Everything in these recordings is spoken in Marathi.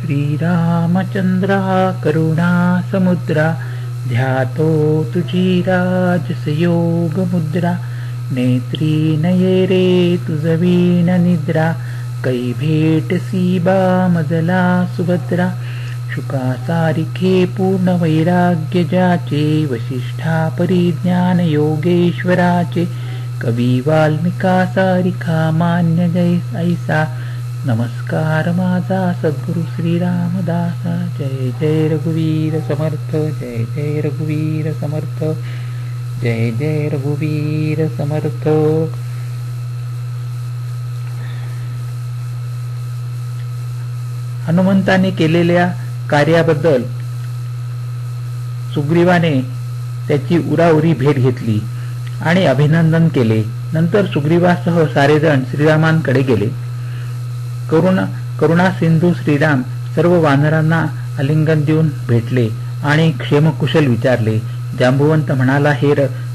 श्रीरामचंद्रा करुणा समुद्रा ध्यातो तुझी राजस योग मुद्रा नेत्री नये रे तुझवीन निद्रा कै भेटसी बा मजला सुभद्रा शुका सारिखे पूर्ण वैराग्य ज्याचे वशिष्ठा परिज्ञान योगेश्वराचे कवी वाल्मिका सारिखा मान्य जय ऐसा नमस्कार माझा सद्गुरु श्रीरामदासा जय जय रघुवीर समर्थ जय जय रघुवीर समर्थ जय जय रघुवीर समर्थ। हनुमंताने केलेल्या कार्याबद्दल सुग्रीवाने त्याची उराउरी भेट घेतली आणि अभिनंदन केले। नंतर सुग्रीवासह सारेजण श्रीरामांकडे गेले। करुणा सिंधू श्रीराम सर्व वानरांना आलिंगन देऊन भेटले आणि क्षेमकुशल विचारले। जांबुवंत म्हणाला, हे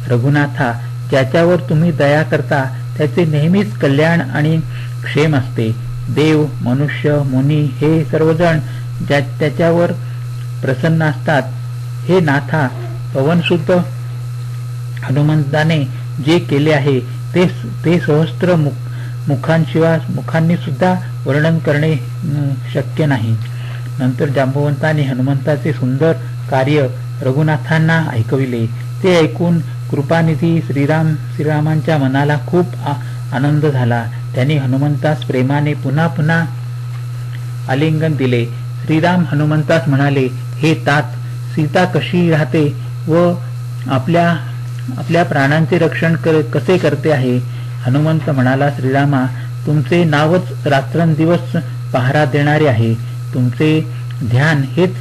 रघुनाथा, ज्याच्यावर तुम्ही दया करता त्याचे नेहमीच कल्याण आणि क्षेम असते। देव, मनुष्य, मुनी हे सर्वजण त्याच्यावर प्रसन्न असतात। हे नाथा, पवनसुत हनुमंताने जे केले आहे ते सहस्त्र मुखांनी सुद्धा वर्णन करणे शक्य नाही। नंतर जांबुवंताने हनुमंताचे सुंदर कार्य रघुनाथांना ऐकविले। ते ऐकून कृपानिधी श्रीरामांच्या मनाला खूप आनंद झाला। त्यांनी हनुमंतास प्रेमाने पुन्हा पुन्हा आलिंगन दिले। श्रीराम हनुमंतास म्हणाले, हे तात, सीता कशी राहते व आपल्या प्राणांचे रक्षण कसे करते आहे? हनुमंत म्हणाला, श्रीरामा, तुमचे नावच रात्रंदिवस पहारा देणारे आहे। तुमचे ध्यान हेच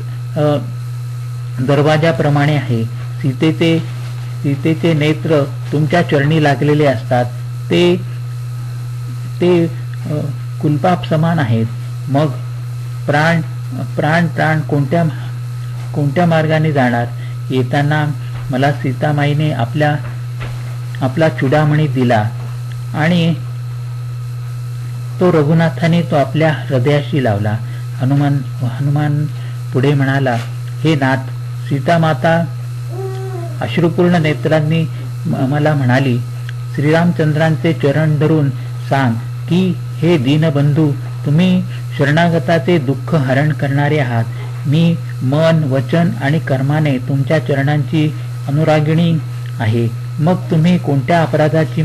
दरवाजाप्रमाणे आहे। सीतेचे नेत्र तुमच्या चरणी लागलेले असतात। ते कुलपाप समान आहेत। मग प्राण कोणत्या मार्गाने जाणार? येताना मला सीतामाईने आपला चुडामणी दिला आणि तो रघुनाथाने तो आपल्या हृदयाशी लावला। हनुमान पुढे म्हणाला, हे नाथ, सीतामाता अश्रुपूर्ण नेत्रांनी मला म्हणाली, श्रीरामचंद्रांचे चरण धरून सांग की हे दीनबंधू, तुम्ही शरणागताचे दुःख हरण करणारे आहात। मी मन, वचन आणि कर्माने तुमच्या चरणांची अनुरागिणी आहे। मग तुम्ही कोणत्या अपराधासाठी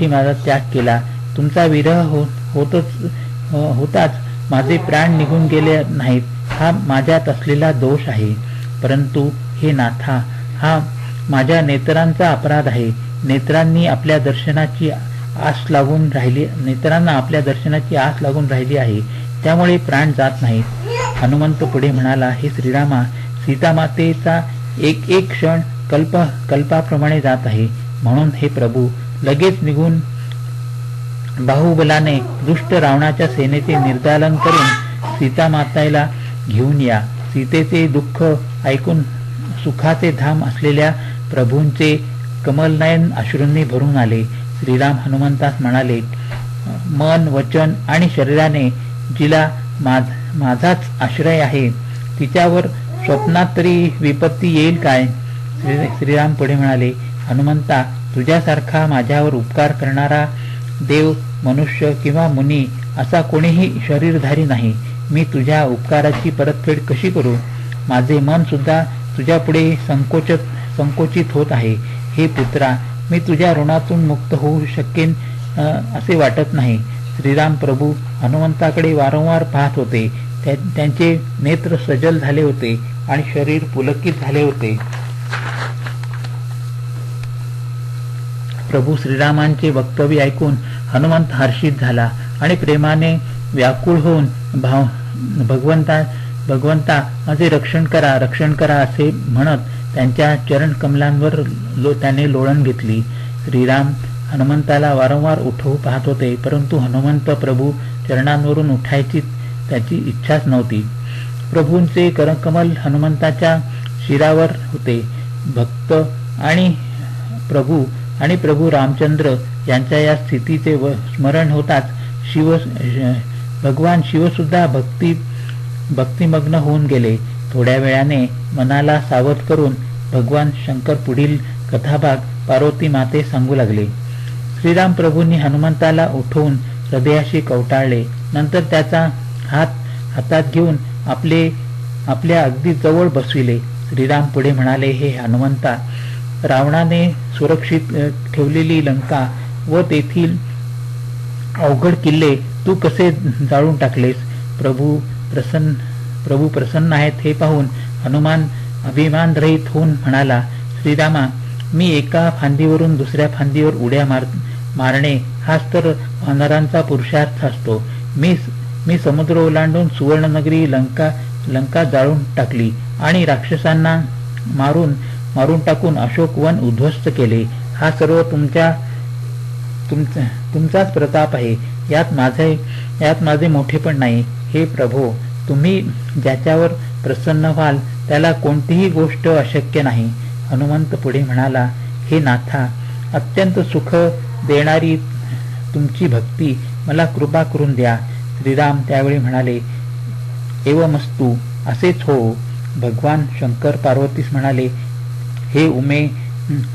माझा त्याग केला? तुमचा विरह होताच माझे प्राण निघून गेले नाहीत, हा माझ्यात असलेला दोष आहे। परंतु हे नाथा, हा माझ्या नेत्रांचा अपराध आहे। नेत्रांना आपल्या दर्शनाची आस लागून राहिली आहे, त्यामुळे प्राण जात नाहीत। हनुमंत पुढे म्हणाला, हे श्रीरामा, सीतामातेचा एक एक क्षण कल्पाप्रमाणे जात आहे। म्हणून हे प्रभू, लगेच निघून बाहुबलाने दुष्ट रावणाच्या सेनेचे निर्दालन करून सीतामातेला घेऊन या। सीतेचे दुःख ऐकून सुखाचे धाम असलेल्या प्रभूंचे कमलनयन अश्रूंनी भरून आले। श्रीराम हनुमंतास म्हणाले, मन, वचन आणि शरीराने जिला माझाच आश्रय आहे, तिच्यावर स्वप्नात तरी विपत्ती येईल काय? श्रीराम पुढे म्हणाले, हनुमंता, तुझ्यासारखा माझ्यावर उपकार करणारा देव, मनुष्य किंवा मुनी असा कोणीही शरीरधारी नाही। मी तुझ्या उपकाराची परतफेड कशी करू? माझे मन सुद्धा तुझ्या पुढे संकोचित होत आहे। हे पुत्रा, मी तुझ्या ऋणातून मुक्त होऊ शकेन असे वाटत नाही। श्रीराम प्रभू हनुमंताकडे वारंवार पाहत होते। त्यांचे नेत्र सजल झाले होते आणि शरीर पुलकित झाले होते। प्रभू श्रीरामांचे वक्तव्य ऐकून हनुमंत हर्षित झाला आणि प्रेमाने व्याकुळ होऊन भगवंता माझे रक्षण करा असे म्हणत त्यांच्या चरण कमलांवर त्याने लोळण घेतली। श्रीराम हनुमंताला वारंवार उठवू पाहत होते, परंतु हनुमंत प्रभू चरणांवरून उठायची त्याची इच्छाच नव्हती। प्रभूंचे करकमल हनुमंताच्या शिरावर होते। भक्त आणि प्रभू रामचंद्र यांच्या या स्थितीचे स्मरण होताच भगवान शिवसुद्धा भक्तिमग्न होऊन गेले. थोड्या वेळाने मनाला सावध करून भगवान शंकर पुढील कथाभाग पार्वती माते सांगू लागले. श्रीराम प्रभूंनी हनुमंताला उठवून हृदयाशी कवटाळले. नंतर त्याचा हातात घेऊन आपल्या अगदी जवळ बसविले. श्रीराम पुढे म्हणाले, हे हनुमंता, रावणाने सुरक्षित ठेवलेली लंका व तेथील अवघड किल्ले तू कसे जाळून टाकलेस? प्रभू प्रसन्न आहेत हे पाहून हनुमान अभिमान रहित होऊन म्हणाला, श्रीरामा, मी एका फांदीवरून दुसऱ्या फांदीवर उड्या मारणे हाच तर वानरांचा पुरुषार्थ असतो. मी समुद्र ओलांडून सुवर्णनगरी लंका जाळून टाकली आणि राक्षसांना मारून टाकून अशोक वन उद्ध्वस्त केले. हा सर्व तुमचाच प्रताप आहे. यात माझे मोठेपण नाही. हे प्रभो, तुम्ही ज्याच्यावर प्रसन्न व्हाल त्याला कोणतीही गोष्ट अशक्य नाही. हनुमंत पुढे म्हणाला, हे नाथा, अत्यंत सुख देणारी तुमची भक्ती मला कृपा करून द्या. श्रीराम त्यावेळी म्हणाले, एवमस्तु, असेच हो. भगवान शंकर पार्वतीस म्हणाले, हे उमे,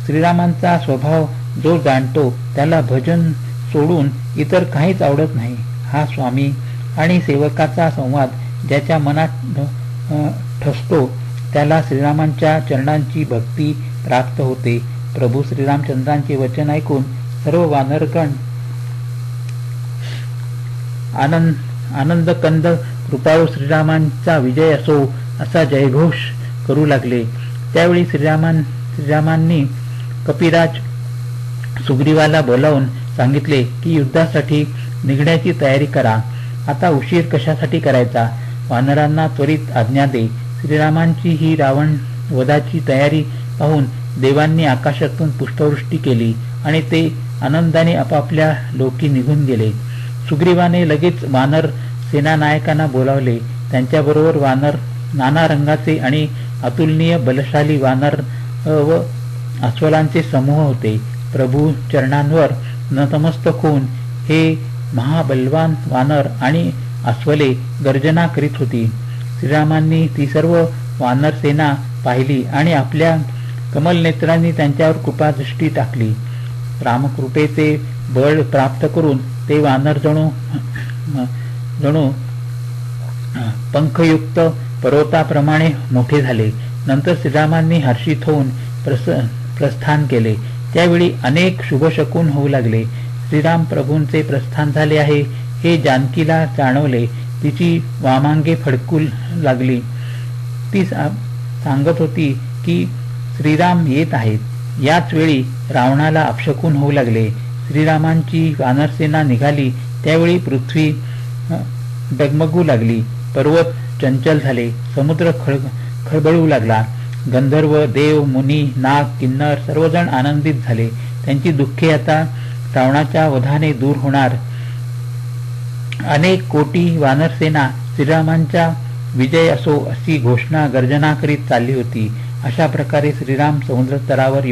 श्रीरामांचा स्वभाव जो जाणतो त्याला भजन सोडून इतर काहीच आवडत नाही. हा स्वामी आणि सेवकाचा संवाद ज्याच्या मनात ठसतो त्याला श्रीरामांच्या चरणांची भक्ती प्राप्त होते. प्रभू श्रीरामचंद्रांचे वचन ऐकून सर्व वानरगण आनंदकंद कृपाळू श्रीरामांचा विजय असो असा जयघोष करू लागले. त्यावेळी श्रीरामांनी कपिराज सुग्रीवाला बोलावून सांगितले की युद्धासाठी निघण्याची तयारी करा. आता उशीर कशासाठी करायचा? वानरांना त्वरित आज्ञा दे. श्रीरामांची ही रावण वधाची तयारी पाहून देवांनी आकाशातून पुष्पवृष्टी केली आणि ते आनंदाने आपापल्या लोकी निघून गेले. सुग्रीवाने लगेच वानर सेनानायकांना बोलावले. त्यांच्याबरोबर वानर नाना रंगाचे आणि अतुलनीय बलशाली वानर व अस्वलांचे समूह होते. प्रभू चरणांवर नतमस्तक होऊन हे महाबलवान वानर आणि अस्वले गर्जना करीत होती. श्रीरामांनी ती सर्व वानर सेना पाहिली आणि आपल्या कमलनेत्रांनी त्यांच्यावर कृपादृष्टी टाकली. रामकृपेचे बळ प्राप्त करून ते वानर जणू पंखयुक्त पर्वताप्रमाणे मोठे झाले. नंतर श्रीरामांनी हर्षित होऊन प्रस्थान केले. त्यावेळी अनेक शुभशकून होऊ लागले. श्रीराम प्रभूंचे प्रस्थान झाले आहे हे जानकीला जाणवले. तिची वामांगे फडकू लागली. ती सांगत होती की श्रीराम येत आहेत. याच वेळी रावणाला अपशकून होऊ लागले. श्रीरामांची वानरसेना निघाली त्यावेळी पृथ्वी डगमगू लागली. पर्वत चंचल झाले. समुद्र खळबळू लागला. गंधर्व, देव, मुनी, नाग, किन्नर सर्वजण आनंदित झाले. त्यांची दुःखे आता रावणाच्या वधाने दूर होणार. अनेक कोटी वानरसेना श्रीरामांचा विजय असो अशी घोषणा गर्जना करीत चालली होती. अशा प्रकारे श्रीराम समुद्र तटावर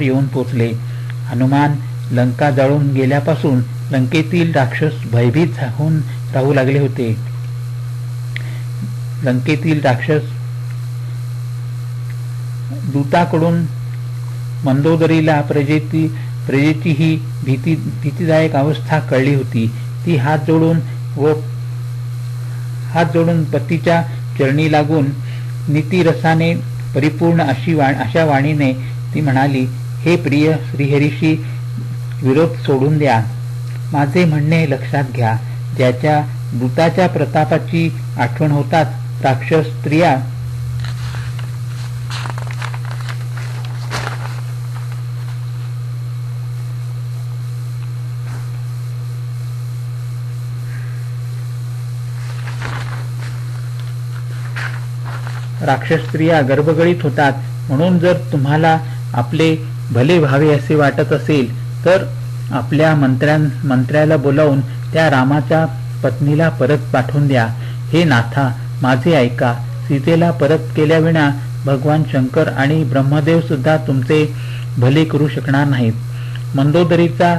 येऊन पोचले. हनुमान लंका जाळून गेल्यापासून लंकेतील राक्षस भयभीत होऊन राहू लागले होते. लंकेतील राक्षस दूताकडून मंदोदरीला प्रजेची ही भीतीदायक अवस्था कळली होती. ती हात जोडून पतीच्या चरणी लागून नीतिरसाने परिपूर्ण अशा वाणीने ती म्हणाली, हे प्रिय श्रीहरीशी विरोध सोडून द्या. माझे म्हणणे लक्षात घ्या. ज्याच्या दूताच्या प्रतापाची आठवण होताच राक्षस स्त्रिया गर्भगळीत होतात. म्हणून जर तुम्हाला आपले भले व्हावे असे वाटत असेल तर आपल्या मंत्र्याला बोलावून त्या रामाच्या पत्नीला परत पाठवून द्या. हे नाथा, माझे ऐका. सीतेला परत केल्याविना भगवान शंकर आणि ब्रह्मदेव सुद्धा तुमचे भले करू शकणार नाहीत. मंदोदरीचा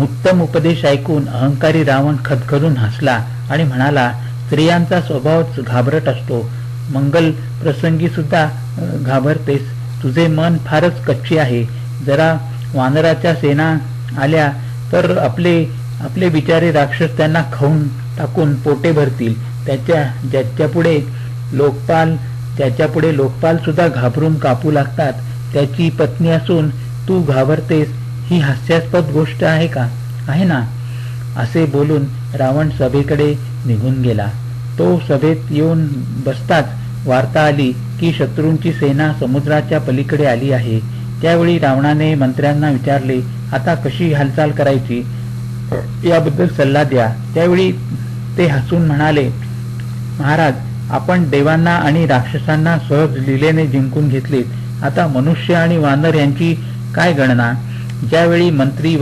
उत्तम उपदेश ऐकून अहंकारी रावण खदखदून हसला आणि म्हणाला, स्त्रियांचा स्वभावच घाबरट असतो. मंगल प्रसंगी सुद्धा घाबरतेस. तुझे मन फारच कच्चे आहे. जरा वानराच्या सेना आल्या तर आपले बिचारे राक्षस त्यांना खाऊन टाकून पोटे भरतील. त्याच्यापुढे लोकपाल सुद्धा घाबरून कापू लागतात. त्याची पत्नी असून तू घाबरतेस ही हास्यास्पद गोष्ट आहे ना. असे बोलून रावण सभेकडे निघून गेला. तो सभेत येऊन बसताच वार्ता आली की शत्रूंची सेना समुद्राच्या पलीकडे आली आहे. त्यावेळी रावणाने मंत्र्यांना विचारले, आता कशी हालचाल करायची याबद्दल सल्ला द्या. त्यावेळी ते हसून म्हणाले, महाराज, आपण देवांना आणि राक्षसांना सहज लीलेने जिंकून घेतलेत. आता मनुष्य आणि वानर यांची काय गणना. ज्यावेळी मंत्री,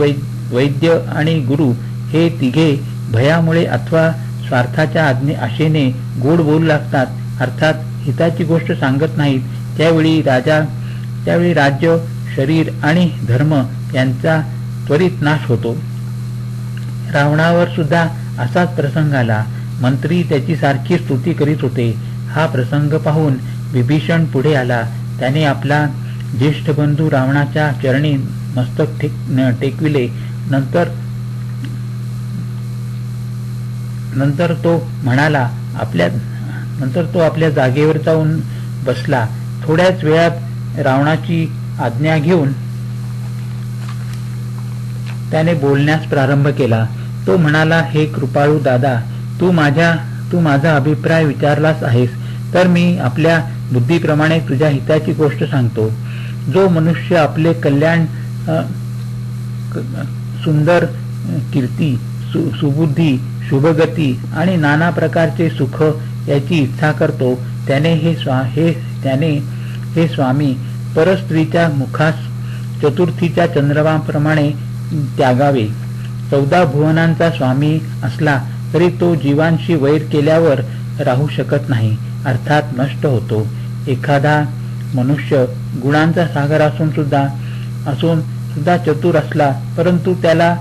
वैद्य आणि गुरु हे तिघे भयामुळे अथवा स्वार्थाच्या आशेने गोड बोलू लागतात, अर्थात हिताची गोष्ट सांगत नाहीत, त्यावेळी राज्य, शरीर आणि धर्म यांचा त्वरित नाश होतो. रावणावर सुद्धा असाच प्रसंग आला. मंत्री त्याची सारखी स्तुती करीत होते. हा प्रसंग पाहून विभीषण पुढे आला. त्याने आपला ज्येष्ठ बंधू रावणाच्या चरणी मस्तक टेकविले. नंतर तो आपल्या जागेवर जाऊन बसला. थोड्याच वेळात रावणाची आज्ञा घेऊन त्याने बोलण्यास प्रारंभ केला. तो म्हणाला, हे कृपाळू दादा, तू माझा अभिप्राय विचारलास आहेस तर मी आपल्या बुद्धीप्रमाणे तुझ्या हिताची गोष्ट सांगतो. जो मनुष्य आपले कल्याण, सुंदर कीर्ती, सुबुद्धी, शुभगती आणि नाना प्रकारचे सुख याची इच्छा करतो, त्याने हे स्वामी परस्त्रीच्या मुखास चतुर्थीच्या चंद्रमाप्रमाणे त्यागावे. 14 भुवनांचा स्वामी असला तरी तो जीवांशी वैर केल्यावर राहू शकत नाही, अर्थात नष्ट होतो. एखादा मनुष्य गुणांचा सागर असून सुद्धा चतुर असला, परंतु त्याला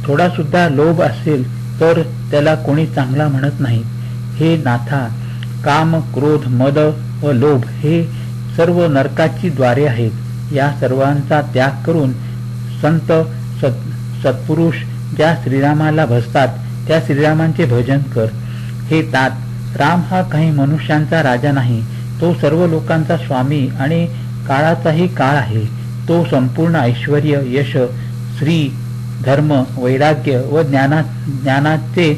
थोडा सुद्धा लोभ असेल तर त्याला कोणी चांगला म्हणत नाही. हे नाथा, काम, क्रोध, मद व लोभ हे सर्व नरकाची द्वारे आहेत. या सर्वांचा त्याग करून संत सत्पुरुष ज्या श्रीरामाला भजतात त्या श्रीरामांचे भजन कर. हे तात, राम हा काही मनुष्यांचा राजा नाही. तो सर्व लोकांचा स्वामी आणि काळाचाही काळ आहे. तो संपूर्ण ऐश्वर्य, यश, श्री, धर्म, वैराग्य व ज्ञानाचे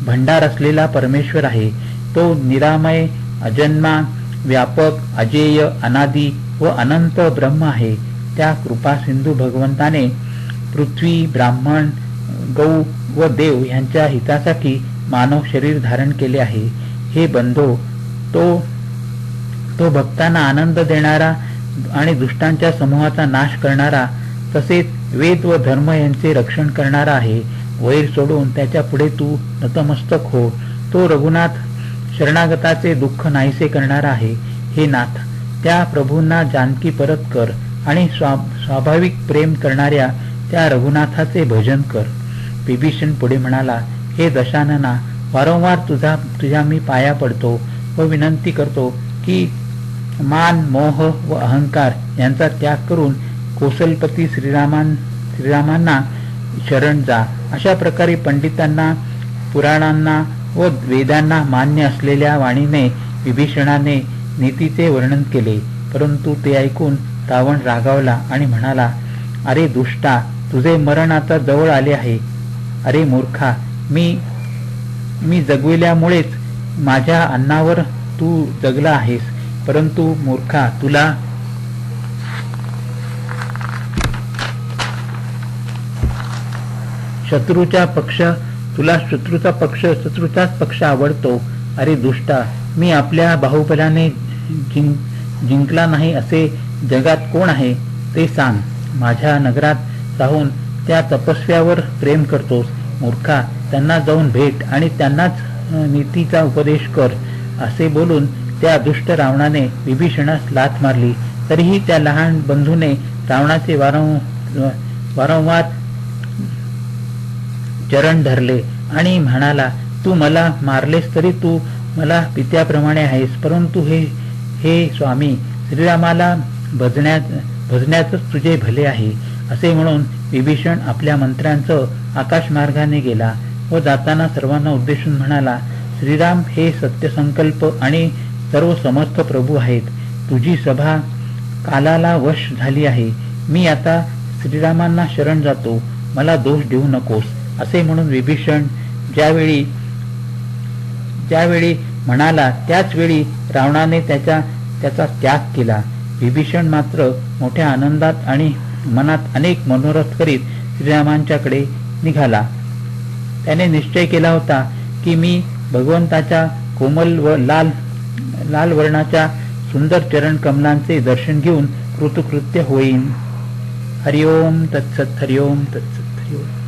भंडार असलेला परमेश्वर आहे. तो निरामय, अजन्मा, व्यापक, अजेय, अनादी व अनंत ब्रह्म आहे. त्या कृपा सिंधू भगवंताने पृथ्वी, ब्राह्मण, गौ व देव यांच्या हितासाठी मानव शरीर धारण केले आहे. हे बंधो, तो भक्तांना आनंद देणारा आणि दुष्टांच्या समूहाचा नाश करणारा, तसेच वेद व धर्म यांचे रक्षण करणारा आहे. वैर सोडून त्याच्या पुढे तू नतमस्तक हो. तो रघुनाथ शरणागताचे दुःख नाहीसे करणारा आहे. हे नाथ, त्या प्रभूंना जानकी परत कर आणि स्वाभाविक प्रेम करणाऱ्या त्या रघुनाथाचे भजन कर. विभीषण पुढे म्हणाला, हे दशानना, वारंवार तुझ्या मी पाया पडतो व विनंती करतो की मान, मोह व अहंकार यांचा त्याग करून कौशलपती श्रीरामांना शरण जा. अशा प्रकारे पंडितांना, पुराणांना व वेदांना मान्य असलेल्या वाणीने विभीषणाने नीतीचे वर्णन केले. परंतु ते ऐकून रावण रागावला आणि म्हणाला, अरे दुष्टा, तुझे मरण आता जवळ आले आहे. अरे मूर्खा, मी जगविल्यामुळेच माझ्या अन्नावर तू जगला आहेस. परंतु मूर्खा, तुला शत्रूचाच पक्ष आवडतो. अरे दुष्टा, मी आपल्या बाहुबलाने जिंकला नाही असे जगात कोण आहे ते सांग. माझ्या नगरात राहून त्या तपस्व्यावर प्रेम करतोस. मूर्खा, त्यांना जाऊन भेट आणि त्यांनाच नीतीचा उपदेश कर. असे बोलून त्या दुष्ट रावणाने विभीषणास लाथ मारली. तरीही त्या लहान बंधूने रावणाचे वारंवार चरण धरले आणि म्हणाला, तू मला मारलेस तरी तू मला पित्याप्रमाणे आहेस, परंतु हे स्वामी, श्रीरामाला भजण्यातच तुझे भले आहे. असे म्हणून विभीषण आपल्या मंत्र्यांचं आकाशमार्गाने गेला व जाताना सर्वांना उद्देशून म्हणाला, श्रीराम हे सत्यसंकल्प आणि सर्व समर्थ प्रभू आहेत. तुझी सभा कालाला वश झाली आहे. मी आता श्रीरामांना शरण जातो, मला दोष देऊ नकोस. असे म्हणून विभीषण ज्यावेळी म्हणाला त्याच वेळी रावणाने त्याचा त्याग केला. विभीषण मात्र मोठ्या आनंदात आणि मनात अनेक मनोरथ करीत श्रीरामांच्याकडे निघाला. त्याने निश्चय केला होता की मी भगवंताच्या कोमल व लाल वर्णाच्या सुंदर चरण कमलांचे दर्शन घेऊन कृतकृत्य होईन. हरिओम तत्सत, हरिओम तत्सत, हरिओम.